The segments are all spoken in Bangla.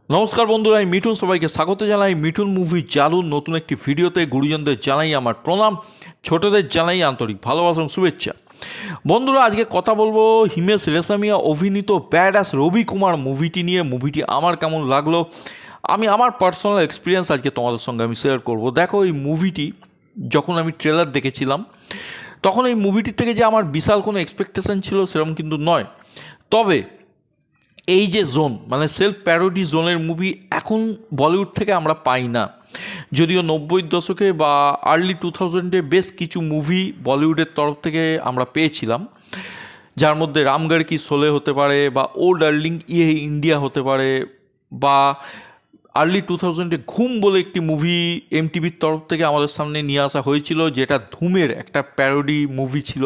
নমস্কার বন্ধুরা, আমি মিঠুন সবাইকে স্বাগত জানাই মিঠুন মুভি জালুর নতুন একটি ভিডিওতে। গুরুজনদের জানাই আমার প্রণাম, ছোটদের জানাই আন্তরিক ভালোবাসা এবং শুভেচ্ছা। বন্ধুরা, আজকে কথা বলবো হিমেশ রেশমিয়া অভিনীত ব্যাডাস রবি কুমার মুভিটি নিয়ে। মুভিটি আমার কেমন লাগলো, আমি আমার পার্সোনাল এক্সপিরিয়েন্স আজকে তোমাদের সঙ্গে আমি শেয়ার করব। দেখো, এই মুভিটি যখন আমি ট্রেলার দেখেছিলাম তখন এই মুভিটির থেকে যে আমার বিশাল কোনো এক্সপেকটেশন ছিল সেরকম কিন্তু নয়। তবে এই যে জোন, মানে সেলফ প্যারোডি জোনের মুভি এখন বলিউড থেকে আমরা পাই না। যদিও 90-এর দশকে বা আর্লি 2000-এ বেশ কিছু মুভি বলিউডের তরফ থেকে আমরা পেয়েছিলাম, যার মধ্যে রামগড় কি শোলে হতে পারে, বা ও ডার্লিং ইয়ে ইন্ডিয়া হতে পারে, বা আর্লি 2000-এ ঘুম বলে একটি মুভি এমটিভির তরফ থেকে আমাদের সামনে নিয়ে আসা হয়েছিল, যেটা ধুমের একটা প্যারোডি মুভি ছিল।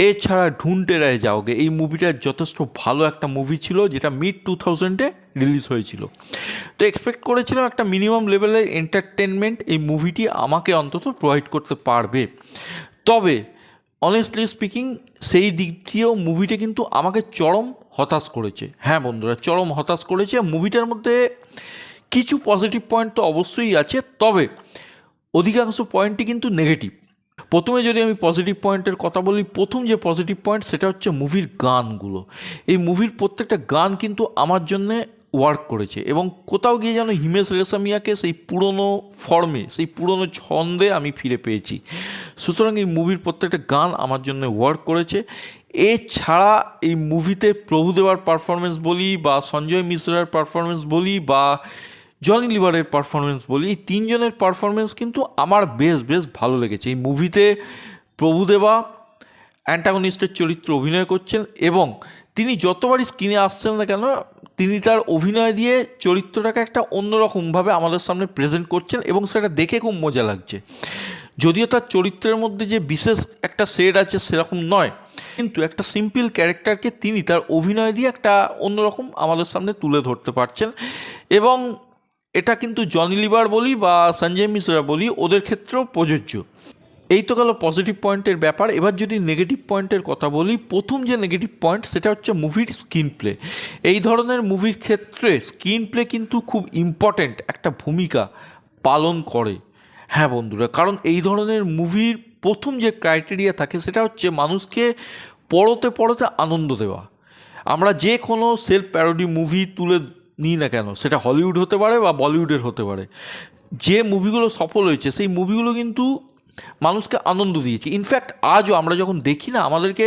এছাড়া ঢুন্ঢতে রহে যাওগে, এই মুভিটা যথেষ্ট ভালো একটা মুভি ছিল, যেটা মিড 2000-এ রিলিজ হয়েছিল। তো এক্সপেক্ট করেছিলাম একটা মিনিমাম লেভেলের এন্টারটেনমেন্ট এই মুভিটি আমাকে অন্তত প্রোভাইড করতে পারবে। তবে অনেস্টলি স্পিকিং, সেই দিক দিয়েও মুভিটা কিন্তু আমাকে চরম হতাশ করেছে। হ্যাঁ বন্ধুরা, চরম হতাশ করেছে। মুভিটার মধ্যে কিছু পজিটিভ পয়েন্ট তো অবশ্যই আছে, তবে অধিকাংশ পয়েন্টই কিন্তু নেগেটিভ। প্রথমে যদি আমি পজিটিভ পয়েন্টের কথা বলি, প্রথম যে পজিটিভ পয়েন্ট সেটা হচ্ছে মুভির গানগুলো। এই মুভির প্রত্যেকটা গান কিন্তু আমার জন্যে ওয়ার্ক করেছে, এবং কোথাও গিয়ে যেন হিমেশ রেশমিয়াকে সেই পুরনো ফর্মে, সেই পুরনো ছন্দে আমি ফিরে পেয়েছি। সুতরাং এই মুভির প্রত্যেকটা গান আমার জন্য ওয়ার্ক করেছে। এছাড়া এই মুভিতে প্রভুদেবার পারফরমেন্স বলি, বা সঞ্জয় মিশ্রার পারফরমেন্স বলি, বা জনি লিভারের পারফরমেন্স বলি, এই তিনজনের পারফরমেন্স কিন্তু আমার বেশ ভালো লেগেছে। এই মুভিতে প্রভুদেবা অ্যান্টাগনিস্টের চরিত্র অভিনয় করছেন, এবং তিনি যতবারই স্ক্রিনে আসছেন না কেন, তিনি তার অভিনয় দিয়ে চরিত্রটাকে একটা অন্যরকমভাবে আমাদের সামনে প্রেজেন্ট করছেন, এবং সেটা দেখে খুব মজা লাগছে। যদিও তার চরিত্রের মধ্যে যে বিশেষ একটা শেড আছে সেরকম নয়, কিন্তু একটা সিম্পল ক্যারেক্টারকে তিনি তার অভিনয় দিয়ে একটা অন্যরকম আমাদের সামনে তুলে ধরতে পারছেন। এবং এটা কিন্তু জনি লিভার বলি বা সঞ্জয় মিশ্রা বলি, ওদের ক্ষেত্রেও প্রযোজ্য। এই তো গেল পজিটিভ পয়েন্টের ব্যাপার। এবার যদি নেগেটিভ পয়েন্টের কথা বলি, প্রথম যে নেগেটিভ পয়েন্ট সেটা হচ্ছে মুভির স্ক্রিন প্লে। এই ধরনের মুভির ক্ষেত্রে স্ক্রিন প্লে কিন্তু খুব ইম্পর্ট্যান্ট একটা ভূমিকা পালন করে। হ্যাঁ বন্ধুরা, কারণ এই ধরনের মুভির প্রথম যে ক্রাইটেরিয়া থাকে সেটা হচ্ছে মানুষকে পড়তে পড়তে আনন্দ দেওয়া। আমরা যে কোনো সেলফ প্যারোডি মুভি তুলে নিই না কেন, সেটা হলিউড হতে পারে বা বলিউডের হতে পারে, যে মুভিগুলো সফল হয়েছে সেই মুভিগুলো কিন্তু মানুষকে আনন্দ দিয়েছে। ইনফ্যাক্ট আজও আমরা যখন দেখি না, আমাদেরকে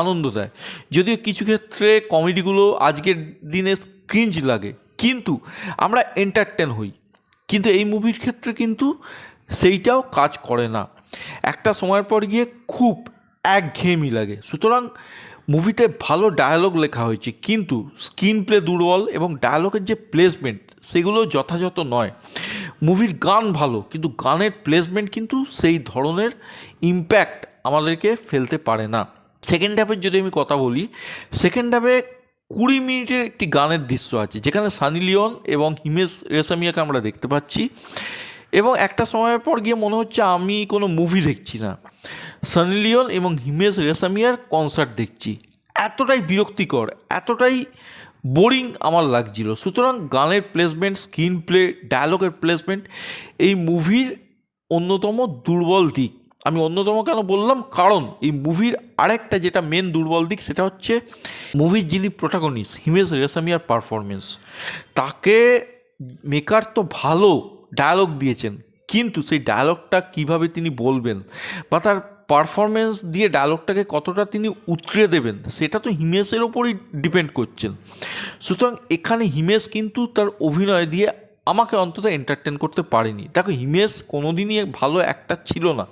আনন্দ দেয়। যদিও কিছু ক্ষেত্রে কমেডিগুলো আজকের দিনে ক্রিঞ্জ লাগে, কিন্তু আমরা এন্টারটেন হই। কিন্তু এই মুভির ক্ষেত্রে কিন্তু সেইটাও কাজ করে না, একটা সময়ের পর গিয়ে খুব একঘেয়েমি লাগে। সুতরাং মুভিতে ভালো ডায়ালগ লেখা হয়েছে, কিন্তু স্ক্রিন প্লে দুর্বল, এবং ডায়ালগের যে প্লেসমেন্ট সেগুলো যথাযথ নয়। মুভির গান ভালো, কিন্তু গানের প্লেসমেন্ট কিন্তু সেই ধরনের ইম্প্যাক্ট আমাদেরকে ফেলতে পারে না। সেকেন্ড হাফের যদি আমি কথা বলি, সেকেন্ড হাফে 20 মিনিটের একটি গানের দৃশ্য আছে, যেখানে সানি লিওন এবং হিমেশ রেশমিয়াকে আমরা দেখতে পাচ্ছি, এবং একটা সময়ের পর গিয়ে মনে হচ্ছে আমি কোনো মুভি দেখছি না, সানি লিওন এবং হিমেশ রেশমিয়ার কনসার্ট দেখছি। এতটাই বিরক্তিকর, এতটাই বোরিং আমার লাগছিল। সুতরাং গানের প্লেসমেন্ট, স্ক্রিন প্লে, ডায়ালগের প্লেসমেন্ট এই মুভির অন্যতম দুর্বল দিক। আমি অন্যতম কেন বললাম, কারণ এই মুভির আরেকটা যেটা মেন দুর্বল দিক সেটা হচ্ছে মুভির যিনি প্রোটাগনিস্ট হিমেশ রেশমিয়ার পারফরমেন্স। তাকে মেকার তো ভালো ডায়ালগ দিয়েছেন, কিন্তু সেই ডায়ালগটা কিভাবে তিনি বলবেন বা তার পারফরমেন্স দিয়ে ডায়লগটাকে কতটা তিনি উতরে দেবেন, সেটা তো হিমেশের ওপরই ডিপেন্ড করছেন। সুতরাং এখানে হিমেশ কিন্তু তার অভিনয় দিয়ে আমাকে অন্তত এন্টারটেন করতে পারেনি। দেখো, হিমেশ কোনোদিনই ভালো অ্যাক্টার ছিল না,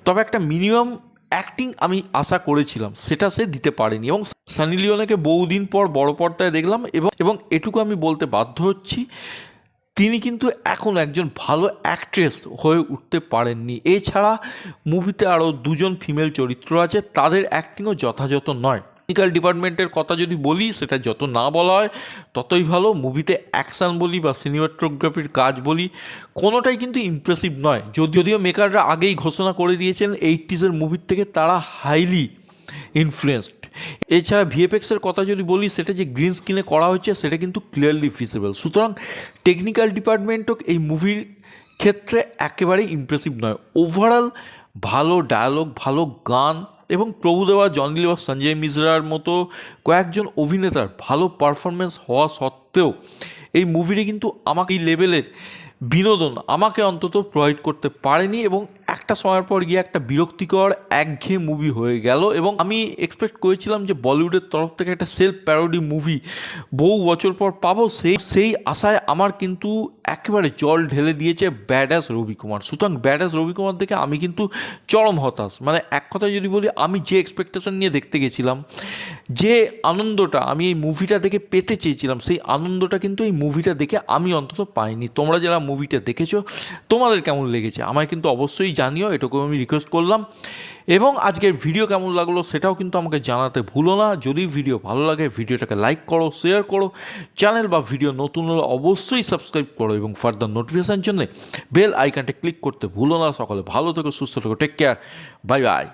তবে একটা মিনিমাম অ্যাক্টিং আমি আশা করেছিলাম, সেটা সে দিতে পারেনি। এবং সানি লিওনকে বহুদিন পর বড় পর্দায় দেখলাম, এবং এটুকু আমি বলতে বাধ্য হচ্ছি, তিনি কিন্তু এখন একজন ভালো অ্যাক্ট্রেস হয়ে উঠতে পারেননি। এছাড়া মুভিতে আরও দুজন ফিমেল চরিত্র আছে, তাদের অ্যাক্টিংও যথাযথ নয়। টেকনিক্যাল ডিপার্টমেন্টের কথা যদি বলি, সেটা যত না বলা হয় ততই ভালো। মুভিতে অ্যাকশান বলি বা সিনেমাটোগ্রাফির কাজ বলি, কোনোটাই কিন্তু ইমপ্রেসিভ নয়। যদিও মেকাররা আগেই ঘোষণা করে দিয়েছেন 80s মুভির থেকে তারা হাইলি ইনফ্লুয়েসড, এছাড়া ভিএফএক্সের কথা যদি বলি, সেটা যে গ্রিন স্ক্রিনে করা হয়েছে সেটা কিন্তু ক্লিয়ারলি ভিজিবল। সুতরাং টেকনিক্যাল ডিপার্টমেন্টও এই মুভির ক্ষেত্রে একেবারেই ইমপ্রেসিভ নয়। ওভারঅল ভালো ডায়ালগ, ভালো গান এবং প্রভুদেবা, জনি লিভার, সঞ্জয় মিশ্রার মতো কয়েকজন অভিনেতার ভালো পারফরমেন্স হওয়া সত্ত্বেও এই মুভিটি কিন্তু আমাকে এই লেভেলের বিনোদন আমাকে অন্তত প্রোভাইড করতে পারেনি, এবং একটা সময়ের পর গিয়ে একটা বিরক্তিকর একঘেয়ে মুভি হয়ে গেল। এবং আমি এক্সপেক্ট করেছিলাম যে বলিউডের তরফ থেকে একটা সেলফ প্যারোডি মুভি বহু বছর পর পাবো, সেই আশায় আমার কিন্তু একেবারে জল ঢেলে দিয়েছে ব্যাডাস রবি কুমার। সুতরাং ব্যাডাস রবি কুমার দেখে আমি কিন্তু চরম হতাশ। মানে এক কথায় যদি বলি, আমি যে এক্সপেকটেশন নিয়ে দেখতে গেছিলাম, যে আনন্দটা আমি এই মুভিটা দেখে পেতে চেয়েছিলাম, সেই আনন্দটা কিন্তু এই মুভিটা দেখে আমি অন্তত পাইনি। তোমরা যারা মুভিটা দেখেছো, তোমাদের কেমন লেগেছে আমায় কিন্তু অবশ্যই জানিও, এটুকু আমি রিকোয়েস্ট করলাম। এবং আজকের ভিডিও কেমন লাগলো সেটাও কিন্তু আমাকে জানাতে ভুলো না। যদি ভিডিও ভালো লাগে, ভিডিওটাকে লাইক করো, শেয়ার করো, চ্যানেল বা ভিডিও নতুন হলে অবশ্যই সাবস্ক্রাইব করো, এবং ফার্দার নোটিফিকেশান জন্য বেল আইকনটা ক্লিক করতে ভুলো না। সকলে ভালো থেকো, সুস্থ থেকো, টেক কেয়ার, বাই বাই।